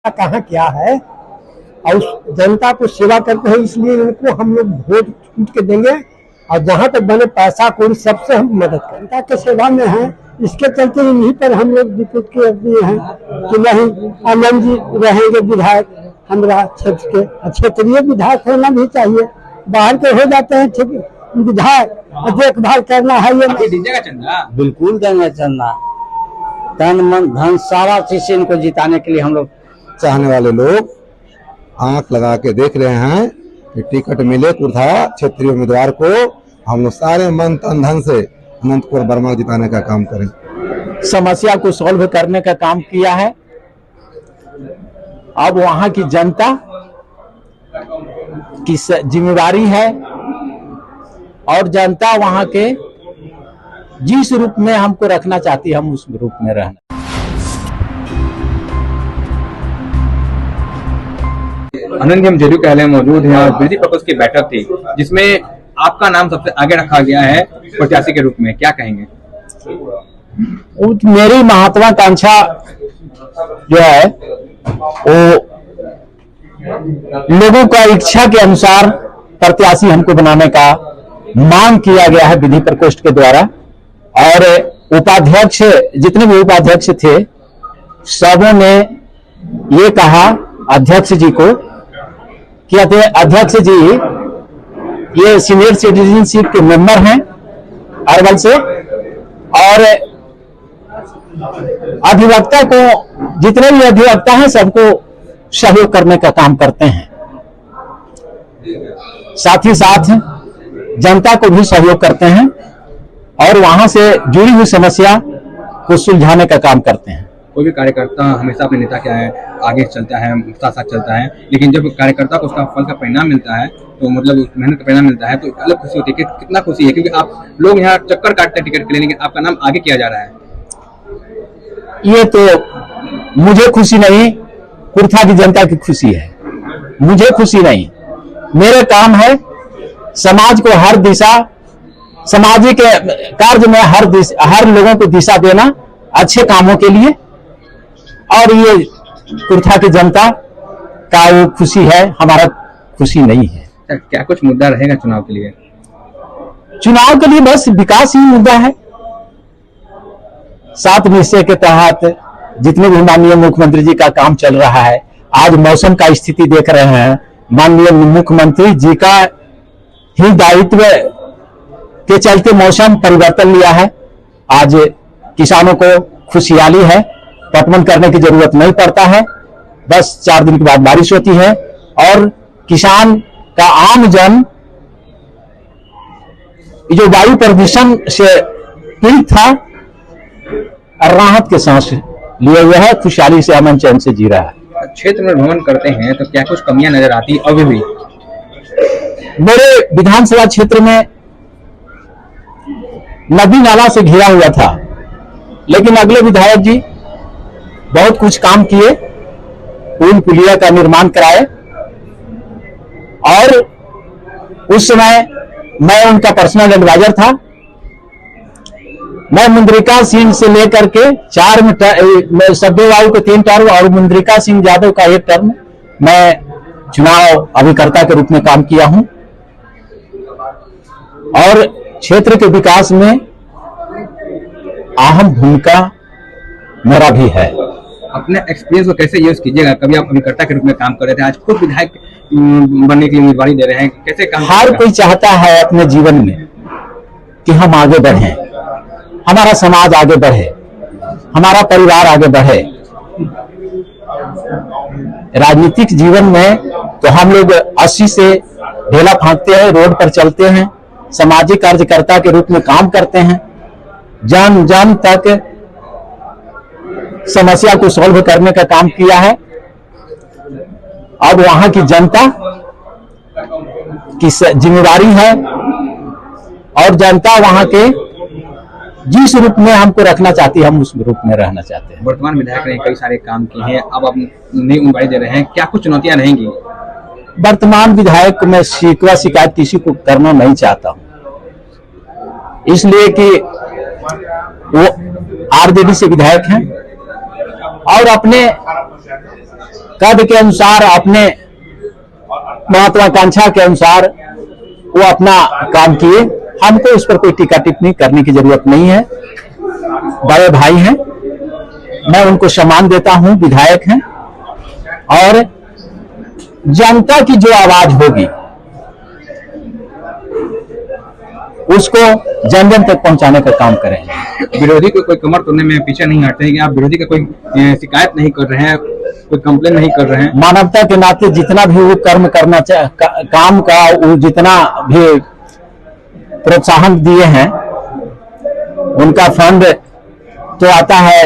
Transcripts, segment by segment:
कहाँ क्या है और जनता को सेवा करते हैं, इसलिए इनको हम लोग वोट छूट के देंगे। और जहाँ तक बने पैसा कौड़ी सबसे हम मदद करें, जनता के सेवा में है। इसके चलते इन्हीं पर हम लोग विद्युत के दिए हैं कि नहीं आनंद जी रहेंगे विधायक हमारा क्षेत्र के। क्षेत्रीय विधायक होना भी चाहिए, बाहर के हो जाते हैं ठीक विधायक, देखभाल करना है ये दीजिएगा चंदा। बिल्कुल देंगे चंदा, तन मन धन सारा चीज इनको जिताने के लिए हम लोग। चाहने वाले लोग आंख लगा के देख रहे हैं कि टिकट मिले कुर्था क्षेत्रीय उम्मीदवार को, हम लोग सारे मन तन धन से अनंत कुमार वर्मा जिताने का काम करें। समस्या को सॉल्व करने का काम किया है। अब वहां की जनता की जिम्मेदारी है और जनता वहां के जिस रूप में हमको रखना चाहती है हम उस रूप में रहना। आनंद हम जदयू कार्यालय मौजूद है और विधि पर्पस की बैठक थी जिसमें आपका नाम सबसे आगे रखा गया है प्रत्याशी के रूप में, क्या कहेंगे? मेरी महत्वाकांक्षा जो है वो लोगों का इच्छा के अनुसार प्रत्याशी हमको बनाने का मांग किया गया है विधि प्रकोष्ठ के द्वारा। और उपाध्यक्ष जितने भी उपाध्यक्ष थे सबों ने ये कहा अध्यक्ष जी को कि अध्यक्ष जी ये सीनियर सिटीजनशिप के मेंबर हैं अरवल से, और अधिवक्ता को जितने भी अधिवक्ता हैं सबको सहयोग करने का काम करते हैं, साथ ही साथ जनता को भी सहयोग करते हैं और वहां से जुड़ी हुई समस्या को सुलझाने का काम करते हैं। कोई भी कार्यकर्ता हमेशा अपने नेता क्या है आगे चलता है, साथ साथ चलता है, लेकिन जब कार्यकर्ता को उसका फल का परिणाम मिलता है तो मतलब मेहनत का परिणाम मिलता है तो अलग खुशी होती है। कितना खुशी है क्योंकि आप लोग यहाँ चक्कर काटते हैं टिकट के लिए, लेकिन आपका नाम आगे किया जा रहा है। ये तो मुझे खुशी नहीं, कुर्था की जनता की खुशी है। मुझे खुशी नहीं, मेरे काम है समाज को हर दिशा, सामाजिक कार्य में हर लोगों को दिशा देना अच्छे कामों के लिए, और ये कुर्था की जनता का वो खुशी है, हमारा खुशी नहीं है। क्या कुछ मुद्दा रहेगा चुनाव के लिए? चुनाव के लिए बस विकास ही मुद्दा है। 7 निश्चय के तहत जितने भी माननीय मुख्यमंत्री जी का काम चल रहा है, आज मौसम का स्थिति देख रहे हैं, माननीय मुख्यमंत्री जी का ही दायित्व के चलते मौसम परिवर्तन लिया है। आज किसानों को खुशहाली है, पटवन करने की जरूरत नहीं पड़ता है, बस 4 दिन के बाद बारिश होती है और किसान का आम जन जो वायु प्रदूषण से पीड़ित था राहत के सांस लिए हुए है, खुशहाली से अमन चैन से जी रहा है। क्षेत्र में भ्रमण करते हैं तो क्या कुछ कमियां नजर आती अभी भी? मेरे विधानसभा क्षेत्र में नदी नाला से घिरा हुआ था, लेकिन अगले विधायक जी बहुत कुछ काम किए, पुल पुलिया का निर्माण कराए और उस समय मैं उनका पर्सनल एडवाइजर था। मैं मुंद्रिका सिंह से लेकर के 4 में सब्यवायु के 3 टर्म और मुंद्रिका सिंह यादव का 1 टर्म मैं चुनाव अभिकर्ता के रूप में काम किया हूं और क्षेत्र के विकास में अहम भूमिका मेरा भी है। अपने एक्सपीरियंस को कैसे यूज कीजिएगा? कभी आप अभिकर्ता के रूप में काम कर रहे थे, आज खुद विधायक बनने की उम्मीदवारी दे रहे हैं, कैसे काम? हर कोई चाहता है अपने जीवन में कि हम आगे बढ़ें, हमारा समाज आगे बढ़े, हमारा परिवार आगे बढ़े। राजनीतिक जीवन में तो हम लोग 80 से ढेला फांकते हैं, रोड पर चलते हैं, सामाजिक कार्यकर्ता के रूप में काम करते हैं, जन जन तक समस्या को सॉल्व करने का काम किया है। अब वहां की जनता की जिम्मेदारी है और जनता वहां के जिस रूप में हमको रखना चाहती है हम उस रूप में रहना चाहते हैं। वर्तमान विधायक ने कई सारे काम किए हैं, अब आप नई उम्मीदवारी दे रहे हैं, क्या कुछ चुनौतियां रहेंगी? वर्तमान विधायक को मैं शिकवा शिकायत किसी को करना नहीं चाहता हूं, इसलिए कि वो आरजेडी से विधायक हैं और अपने कद के अनुसार, अपने महत्वाकांक्षा के अनुसार वो अपना काम किए। हमको इस पर कोई टीका टिप्पणी करने की जरूरत नहीं है। बड़े भाई हैं, मैं उनको सम्मान देता हूं, विधायक हैं, और जनता की जो आवाज होगी उसको जन जन तक पहुंचाने का काम करें। विरोधी को कोई कमर तोड़ने में पीछे नहीं हटते हैं कि आप विरोधी का कोई शिकायत नहीं कर रहे हैं, कोई कंप्लेन नहीं कर रहे हैं? मानवता के नाते जितना भी वो कर्म करना काम का वो जितना भी प्रोत्साहन दिए हैं, उनका फंड तो आता है,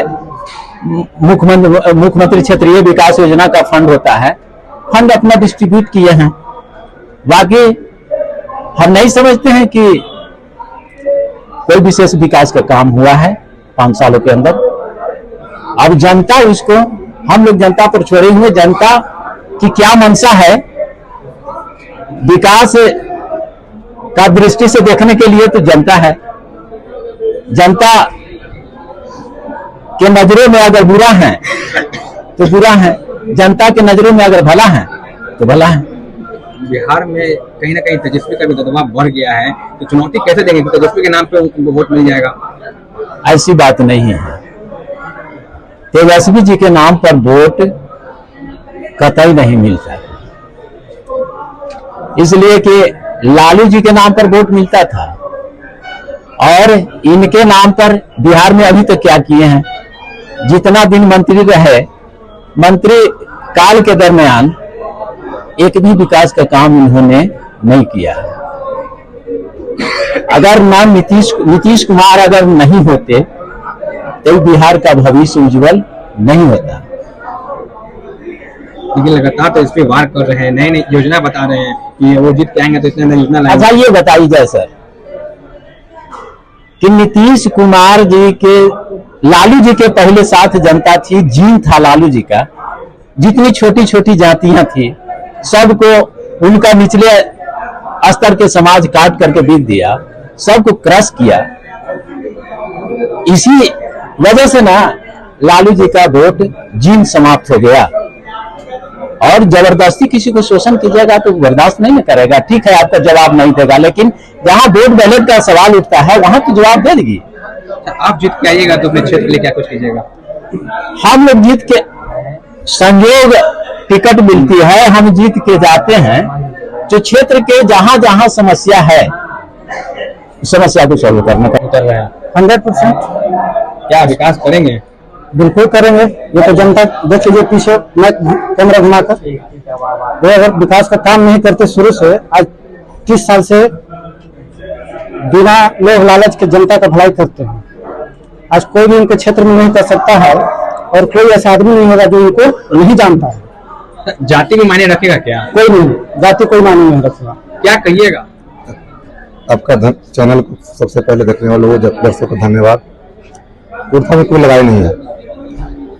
मुख्यमंत्री क्षेत्रीय विकास योजना का फंड होता है, फंड अपना डिस्ट्रीब्यूट किए हैं। बाकी हम नहीं समझते हैं कि कोई विशेष विकास का काम हुआ है 5 सालों के अंदर। अब जनता उसको, हम लोग जनता पर छोड़े हुए, जनता की क्या मंशा है विकास का दृष्टि से देखने के लिए तो जनता है। जनता के नजरों में अगर बुरा है तो बुरा है, जनता के नजरों में अगर भला है तो भला है। बिहार में कहीं ना कहीं तेजस्वी का भी दबदबा बढ़ गया है, तो चुनौती कैसे देंगे? तेजस्वी के नाम पे उनको वोट मिल जाएगा? ऐसी बात नहीं है। तेजस्वी जी के नाम पर वोट कतई नहीं मिलता है, इसलिए कि लालू जी के नाम पर वोट मिलता था, और इनके नाम पर बिहार में अभी तक क्या किए हैं? जितना दिन मंत्री रहे, मंत्री काल के दरमियान एक भी विकास का काम इन्होंने नहीं किया। अगर नाम नीतीश कुमार अगर नहीं होते तो बिहार का भविष्य उज्जवल नहीं होता। लेकिन लगातार तो इस पे वार कर रहे हैं, नई नई योजना बता रहे हैं कि वो जीत के आएंगे तो इतने नई योजना लाएंगे। अच्छा, ये बताइए जाए सर कि नीतीश कुमार जी के, लालू जी के पहले साथ जनता थी, जीन था लालू जी का, जितनी छोटी छोटी जातियां थी सबको, उनका निचले स्तर के समाज काट करके बीत दिया, सबको क्रश किया। इसी वजह से ना लालू जी का वोट जीन समाप्त हो गया। और जबरदस्ती किसी को शोषण कीजिएगा तो बर्दाश्त नहीं करेगा। ठीक है, आपका जवाब नहीं देगा, लेकिन जहां वोट बैलेट का सवाल उठता है वहां तो जवाब दे देगी। आप जीत के आइएगा तो अपने क्षेत्र के लिए क्या कुछ कीजिएगा? हम लोग जीत के, संयोग टिकट मिलती है, हम जीत के जाते हैं, जो क्षेत्र के जहां जहां समस्या है समस्या को सॉल्व करने का उतर रहे हैं। 100% क्या विकास करेंगे? बिल्कुल करेंगे। ये तो जनता देख लीजिए पीछे, मैं कैमरा घुमाकर, वो अगर विकास का काम नहीं करते शुरू से, आज 30 साल से बिना लोभ लालच के जनता का भलाई करते हैं। आज कोई भी उनके क्षेत्र में नहीं कर सकता है, और कोई ऐसा आदमी नहीं होगा जो उनको नहीं जानता है। जाति भी मायने रखेगा क्या? कोई नहीं, जाति कोई मायने नहीं रखेगा। क्या कहिएगा? आपका चैनल को सबसे पहले देखने वाले लोगों, दर्शकों को धन्यवाद। कुर्था में कोई लगाई नहीं है।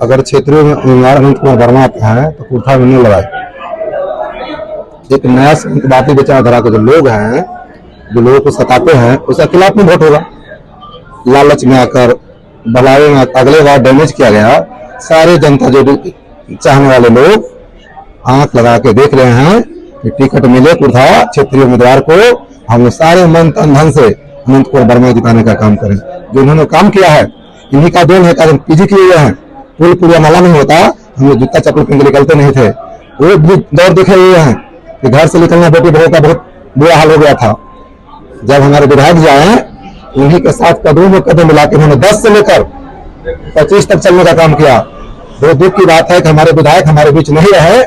अगर क्षेत्रीय में उम्मीदवार अनंत कुमार वर्मा आते हैं तो कुर्था में नहीं लगाए। एक नया संतवादी विचारधारा के जो लोग हैं, जो लोगों को सताते हैं, उसके खिलाफ में वोट होगा। लालच में आकर, भलाई में अगले बार डैमेज किया गया। सारे जनता जो चाहने वाले लोग आंख लगा के देख रहे हैं कि टिकट मिले कुर्था क्षेत्रीय उम्मीदवार को, हम सारे मन तन धन से अनंत कुमार वर्मा जिताने का काम करें। जो इन्होंने काम किया है, इन्हीं का देन है। पीजी किए हुए हैं, पुल पुलिया नाला नहीं होता, हम लोग जूता चप्पल पहन के निकलते नहीं थे। वो भी दौर देखे हुए हैं कि घर से निकलना बेटी बहू का बहुत बुरा हाल हो गया था। जब हमारे विधायक जी आए, उन्हीं के साथ कदम में कदम मिला के उन्होंने 10 से लेकर 25 तक चलने का काम किया। बहुत दुख की बात है कि हमारे विधायक हमारे बीच नहीं रहे,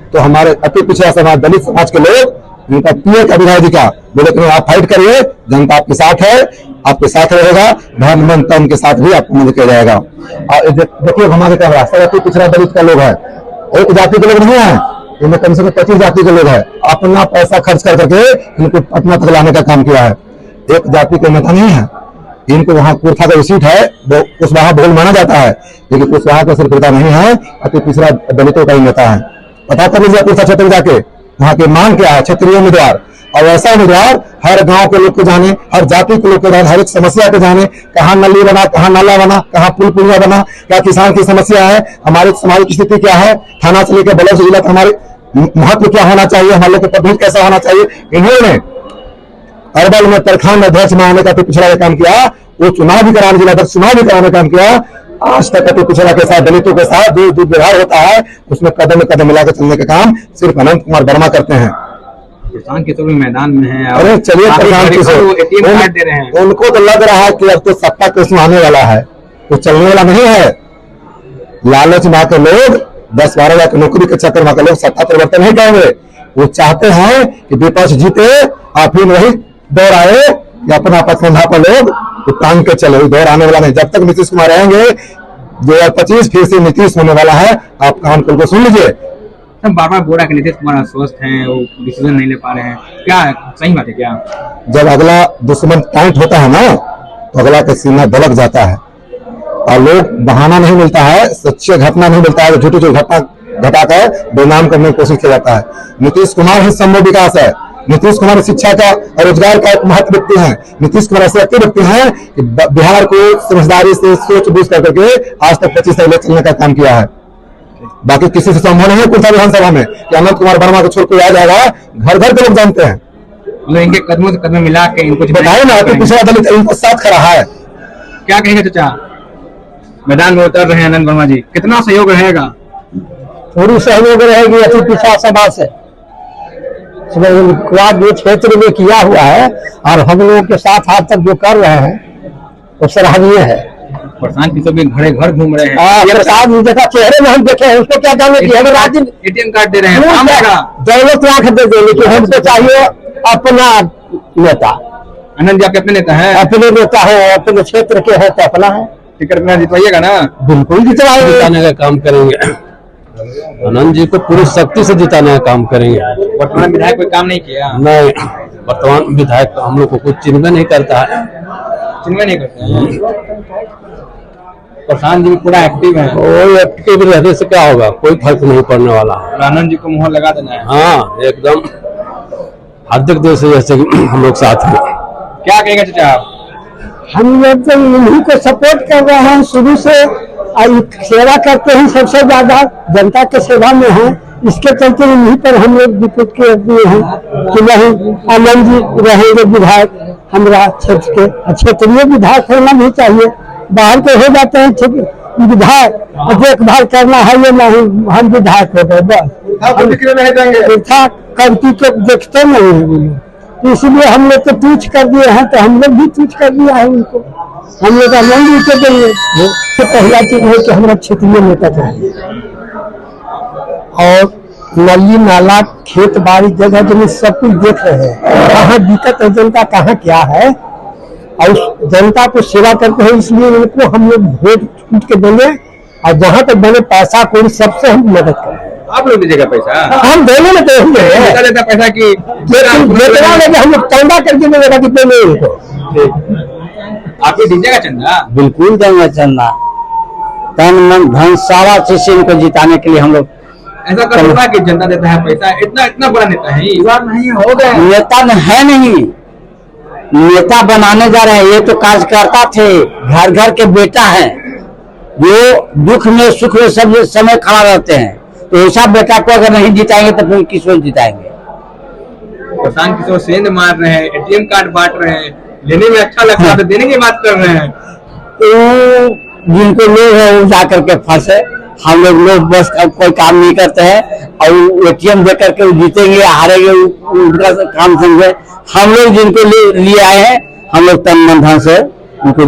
तो हमारे अति पिछड़ा समाज, दलित समाज के लोग उनका पीए का विधायक जी का बोले कि आप फाइट करिए, जनता आपके साथ है, आपके साथ रहेगा, धन मन तन के साथ भी आपको मदद किया जाएगा। और देखिए हमारे कैमरा, सब अति पिछड़ा दलित का लोग है, एक जाति के लोग नहीं है, इनमें कम से कम 25 जाति के लोग है। अपना पैसा खर्च कर करके इनको पटना तक लाने का काम किया है। एक जाति के नेता नहीं है। इनको वहाँ कुर्था का सीट है, वो कुशवाहा बहुल माना जाता है, लेकिन कुशवाहा का सिर्फ नेता नहीं है, अति पिछड़ा दलितों का ही नेता है। पता कर लीजिए कुर्था क्षेत्र में जाके, वहाँ की मांग क्या है, क्षेत्रीय उम्मीदवार। और ऐसा उम्मीदवार हर गांव के लोग को जाने, हर जाति के लोग को जाने, हर एक समस्या को जाने, कहाँ नली बना, कहाँ नाला बना, कहाँ पुल पुलिया बना, क्या किसान की समस्या है, हमारे समाज की स्थिति क्या है, थाना से लेकर ब्लॉक जिला का हमारे महत्व क्या होना चाहिए, हमारे लोग का प्रबंध कैसा होना चाहिए। इन्होंने अरबल में तरखान अध्यक्ष बनाने का पिछड़ा काम किया, वो चुनाव भी कराने, जिला अध्यक्ष चुनाव भी कराने का काम किया। आज तक अति पिछड़ा के साथ, दलितों के साथ जो व्यवहार होता है उसमें कदम में कदम मिलाकर चलने का काम सिर्फ अनंत कुमार वर्मा करते हैं। प्रशांत किशोर भी मैदान में है। अरे चलिए प्रशांत किशोर, उनको तो लग रहा है कि अब तो सत्ता कृष्ण आने वाला है, वो चलने वाला नहीं है। लालच में आकर लोग 10-12 लाख नौकरी के चक्कर में आकर लोग सत्ता परिवर्तन नहीं करेंगे। वो चाहते हैं कि विपक्ष जीते और फिर वही दौर आए या अपना पसंदा पर लोग टांग के चले। दौर आने वाला नहीं, जब तक नीतीश कुमार रहेंगे 2025 फिर से नीतीश होने वाला है। आप कान खोल को सुन लीजिए। बार बार बोल रहा है कि नीतीश कुमार अस्वस्थ हैं, वो डिसीजन नहीं ले पा रहे हैं, क्या सही बात है क्या? जब अगला दुश्मन टाइट होता है ना तो अगला का सीना दलक जाता है और लोग बहाना नहीं मिलता है, सच्चे घटना नहीं मिलता है, झूठी घटना घटाकर बेनाम करने की कोशिश किया जाता है। नीतीश कुमार ही संभव विकास है। नीतीश कुमार शिक्षा का और रोजगार का एक महत्व व्यक्ति है। नीतीश कुमार ऐसे व्यक्ति हैं कि बिहार को समझदारी से सोच बूझ करके आज तक 25 साल चलने का काम किया है। बाकी किसी से संभव नहीं है कुर्ता विधानसभा में कि अनंत कुमार वर्मा को छोड़ के आ जाएगा। घर घर के लोग जानते हैं। मतलब इनके कदमों से कदम मिला के इनको बताए ना कि पिछड़ा दलित इनको साथ खड़ा है। क्या कहेंगे चाचा? मैदान में उतर रहे हैं अनंत वर्मा जी, कितना सहयोग रहेगा? पूरी सहयोग रहेगी अति पिछड़ा समाज से। जो क्षेत्र में किया हुआ है और हम लोगों के साथ आज तक जो कर रहे हैं वो सराहनीय है। प्रशांत किशोर भी घरे घर घूम रहे हैं। प्रसाद जैसा चेहरे में हम देखे हैं उसको क्या जाने की हमें राज्य एटीएम कार्ड दे रहे हैं, काम होगा। दौलत लाख दे दें, लेकिन हमको चाहिए अपना नेता। आनंद जी आपके अपने नेता हैं? अपने नेता है, अपने क्षेत्र के है तो अपना है। टिकट में जितवाइएगा ना? बिल्कुल जितवाएंगे, जिताने का काम करेंगे। आनंद जी को पूरी शक्ति से जिताने का काम करेंगे। वर्तमान विधायक कोई काम नहीं किया? नहीं, वर्तमान विधायक हम लोग को कुछ चिन्ह नहीं करता है। चिन्ह नहीं करते हैं। प्रशांत जी पूरा एक्टिव है। वो एक्टिव रहने से क्या होगा, कोई फर्क नहीं पड़ने वाला है। आनंद जी को मुहर लगा देना है। हाँ, एकदम हार्दिक देश जैसे हम लोग साथ हैं। क्या कहेंगे चाचा आप? हम लोग तो इन्हीं को सपोर्ट कर रहे हैं शुरू से, सेवा करते हैं सबसे ज्यादा, जनता के सेवा में है। इसके चलते इन्हीं पर हम लोग विपुट के दिए हैं कि नहीं आनंद जी रहेंगे विधायक हमारा क्षेत्र के। क्षेत्रीय विधायक होना नहीं चाहिए, बाहर के हो जाते हैं विधायक, देखभाल करना है ये नहीं, हम विधायक हो गए बस, करती तो देखते नहीं है। तो इसलिए हम लोग तो तुच्छ कर दिए हैं, तो हम लोग भी तुच्छ कर दिया है उनको। हम लोग आनंद जी के देंगे। तो पहला चीज है कि हमारा क्षेत्रीय नेता चाहिए और नली नाला खेत बाड़ी जगह जमीन सब कुछ देख रहे हैं, कहाँ दिक्कत है जनता, कहाँ क्या है, और उस जनता को सेवा करते हैं। इसलिए उनको हम लोग वोट छूट के देंगे और जहाँ तक बने पैसा कोई सबसे हम मदद करेंगे। आप लोग दीजिएगा पैसा? हम देने में देंगे पैसा की हम लोग चंदा करके देगा कितने में उनको। आप भी दीजिएगा चंदा? बिल्कुल देंगे चंदा, तन मन धन सारा चीज इनको जिताने के लिए हम लोग। ऐसा कर रहा कि जनता देता है पैसा, इतना बड़ा नेता है नहीं हो गए। नेता है नहीं, नेता बनाने जा रहे हैं। ये तो कार्यकर्ता थे, घर घर के बेटा है, जो दुख में सुख में सब समय खड़ा रहते हैं। तो ऐसा बेटा को अगर नहीं जिताएंगे तो फिर किसको जिताएंगे? प्रशांत किशोर सेंध मार रहे हैं, एटीएम कार्ड बांट रहे हैं, लेने में अच्छा लगता है तो देने की बात कर रहे हैं। तो जिनको लोग है वो जाकर के फंसे। हम लोग बस कोई काम नहीं करते हैं और एटीएम दे करके जीतेंगे हारेंगे उनका काम समझे। हम लोग जिनको लिए आए हैं हम लोग तन मन धन से उनको